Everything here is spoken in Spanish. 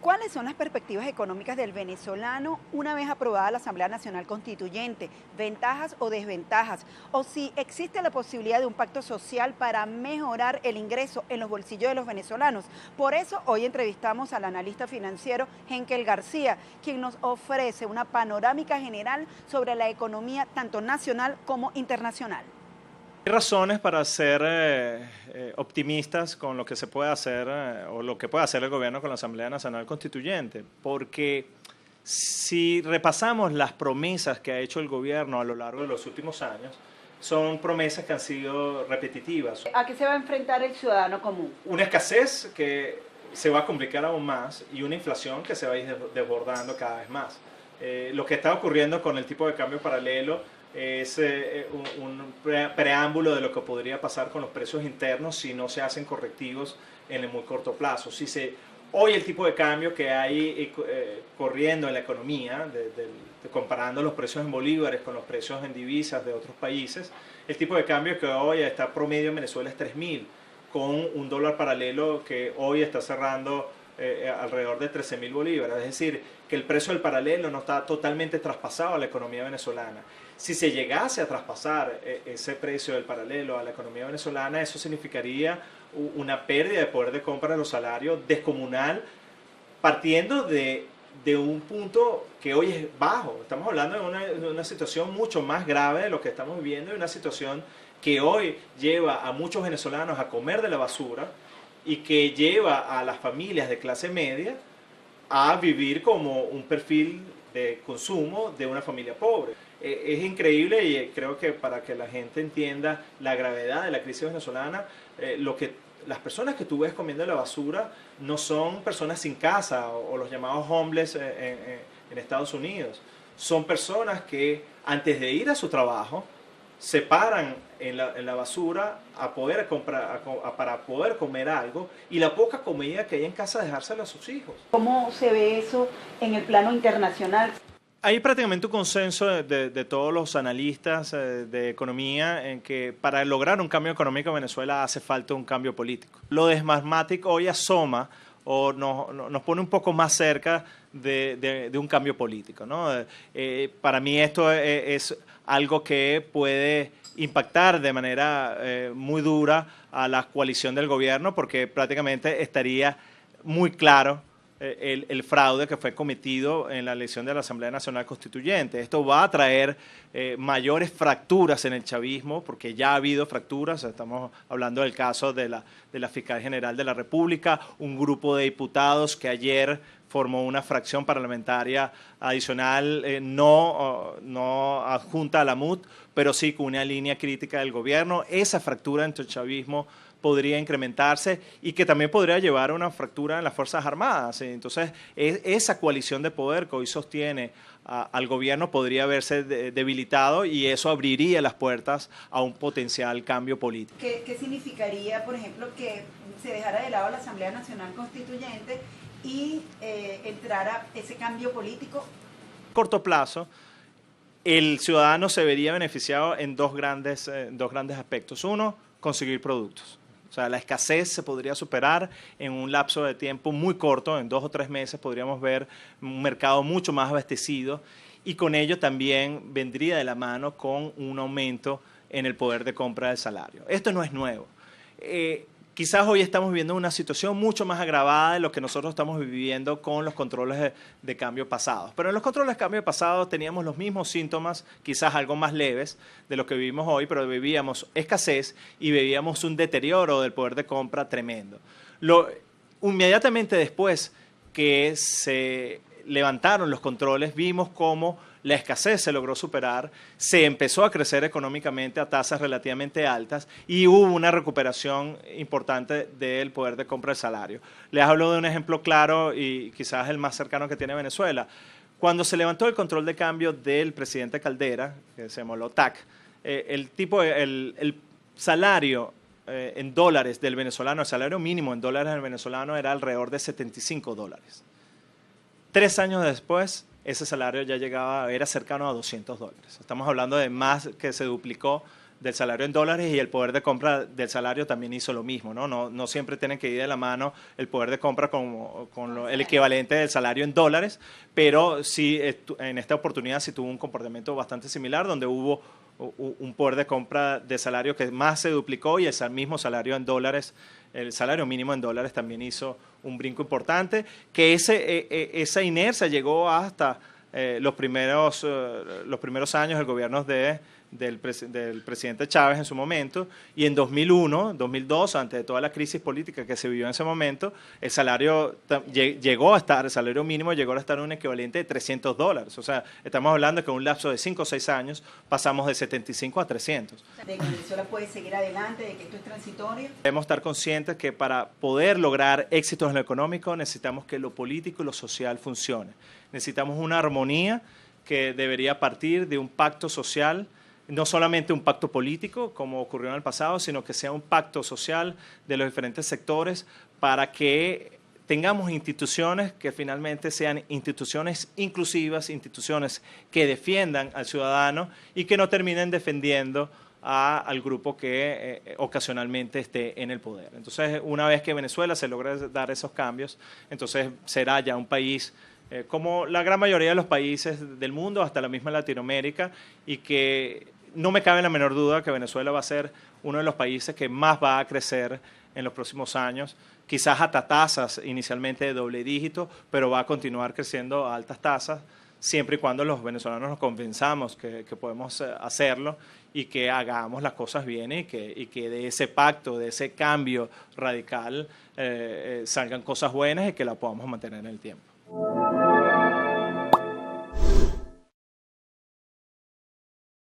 ¿Cuáles son las perspectivas económicas del venezolano una vez aprobada la Asamblea Nacional Constituyente? ¿Ventajas o desventajas? O si existe la posibilidad de un pacto social para mejorar el ingreso en los bolsillos de los venezolanos. Por eso hoy entrevistamos al analista financiero Henkel García, quien nos ofrece una panorámica general sobre la economía tanto nacional como internacional. Hay razones para ser optimistas con lo que se puede hacer o lo que puede hacer el gobierno con la Asamblea Nacional Constituyente, porque si repasamos las promesas que ha hecho el gobierno a lo largo de los últimos años, son promesas que han sido repetitivas. ¿A qué se va a enfrentar el ciudadano común? Una escasez que se va a complicar aún más y una inflación que se va a ir desbordando cada vez más. Lo que está ocurriendo con el tipo de cambio paralelo es un preámbulo de lo que podría pasar con los precios internos si no se hacen correctivos en el muy corto plazo. Hoy el tipo de cambio que hay corriendo en la economía, comparando los precios en bolívares con los precios en divisas de otros países, el tipo de cambio que hoy está promedio en Venezuela es 3.000, con un dólar paralelo que hoy está cerrando alrededor de 13.000 bolívares. Es decir, que el precio del paralelo no está totalmente traspasado a la economía venezolana. Si se llegase a traspasar ese precio del paralelo a la economía venezolana, eso significaría una pérdida de poder de compra de los salarios descomunal, partiendo de un punto que hoy es bajo. Estamos hablando de una situación mucho más grave de lo que estamos viviendo, de una situación que hoy lleva a muchos venezolanos a comer de la basura y que lleva a las familias de clase media a vivir como un perfil de consumo de una familia pobre. Es increíble y creo que para que la gente entienda la gravedad de la crisis venezolana, las personas que tú ves comiendo la basura no son personas sin casa o los llamados homeless en Estados Unidos. Son personas que antes de ir a su trabajo se paran en la basura para poder comer algo y la poca comida que hay en casa dejársela a sus hijos. ¿Cómo se ve eso en el plano internacional? Hay prácticamente un consenso de todos los analistas de economía en que para lograr un cambio económico en Venezuela hace falta un cambio político. Lo de Smartmatic hoy asoma o nos pone un poco más cerca de un cambio político, ¿no? Para mí esto es algo que puede impactar de manera muy dura a la coalición del gobierno porque prácticamente estaría muy claro el fraude que fue cometido en la elección de la Asamblea Nacional Constituyente. Esto va a traer mayores fracturas en el chavismo, porque ya ha habido fracturas. Estamos hablando del caso de la Fiscal General de la República, un grupo de diputados que ayer formó una fracción parlamentaria adicional, no adjunta a la MUT, pero sí con una línea crítica del gobierno. Esa fractura entre el chavismo podría incrementarse y que también podría llevar a una fractura en las Fuerzas Armadas. Entonces, esa coalición de poder que hoy sostiene al gobierno podría verse debilitado y eso abriría las puertas a un potencial cambio político. ¿Qué significaría, por ejemplo, que se dejara de lado la Asamblea Nacional Constituyente y entrara ese cambio político? A corto plazo, el ciudadano se vería beneficiado en dos grandes aspectos. Uno, conseguir productos. O sea, la escasez se podría superar en un lapso de tiempo muy corto, en 2 o 3 meses podríamos ver un mercado mucho más abastecido y con ello también vendría de la mano con un aumento en el poder de compra del salario. Esto no es nuevo. Quizás hoy estamos viviendo una situación mucho más agravada de lo que nosotros estamos viviendo con los controles de cambio pasados. Pero en los controles de cambio pasados teníamos los mismos síntomas, quizás algo más leves de lo que vivimos hoy, pero vivíamos escasez y vivíamos un deterioro del poder de compra tremendo. Inmediatamente después que se levantaron los controles, vimos cómo la escasez se logró superar, se empezó a crecer económicamente a tasas relativamente altas y hubo una recuperación importante del poder de compra del salario. Les hablo de un ejemplo claro y quizás el más cercano que tiene Venezuela. Cuando se levantó el control de cambio del presidente Caldera, que se llamó TAC, el salario en dólares del venezolano, el salario mínimo en dólares del venezolano era alrededor de $75. 3 años después, ese salario ya era cercano a $200. Estamos hablando de más que se duplicó del salario en dólares, y el poder de compra del salario también hizo lo mismo, ¿no? No siempre tienen que ir de la mano el poder de compra con el equivalente del salario en dólares, pero sí en esta oportunidad sí tuvo un comportamiento bastante similar, donde hubo un poder de compra de salario que más se duplicó, y ese mismo salario en dólares, el salario mínimo en dólares, también hizo un brinco importante, que esa inercia llegó hasta los primeros años del gobierno del presidente Chávez en su momento, y en 2001, 2002, antes de toda la crisis política que se vivió en ese momento, el salario el salario mínimo llegó a estar en un equivalente de $300. O sea, estamos hablando de que en un lapso de 5 o 6 años pasamos de 75 a 300. ¿De que Venezuela puede seguir adelante, de que esto es transitorio? Debemos estar conscientes que para poder lograr éxitos en lo económico necesitamos que lo político y lo social funcione. Necesitamos una armonía que debería partir de un pacto social, no solamente un pacto político, como ocurrió en el pasado, sino que sea un pacto social de los diferentes sectores, para que tengamos instituciones que finalmente sean instituciones inclusivas, instituciones que defiendan al ciudadano y que no terminen defendiendo al grupo que ocasionalmente esté en el poder. Entonces, una vez que Venezuela se logre dar esos cambios, entonces será ya un país como la gran mayoría de los países del mundo, hasta la misma Latinoamérica, y que no me cabe la menor duda que Venezuela va a ser uno de los países que más va a crecer en los próximos años, quizás hasta tasas inicialmente de doble dígito, pero va a continuar creciendo a altas tasas, siempre y cuando los venezolanos nos convenzamos que podemos hacerlo y que hagamos las cosas bien, y que de ese pacto, de ese cambio radical, salgan cosas buenas y que la podamos mantener en el tiempo.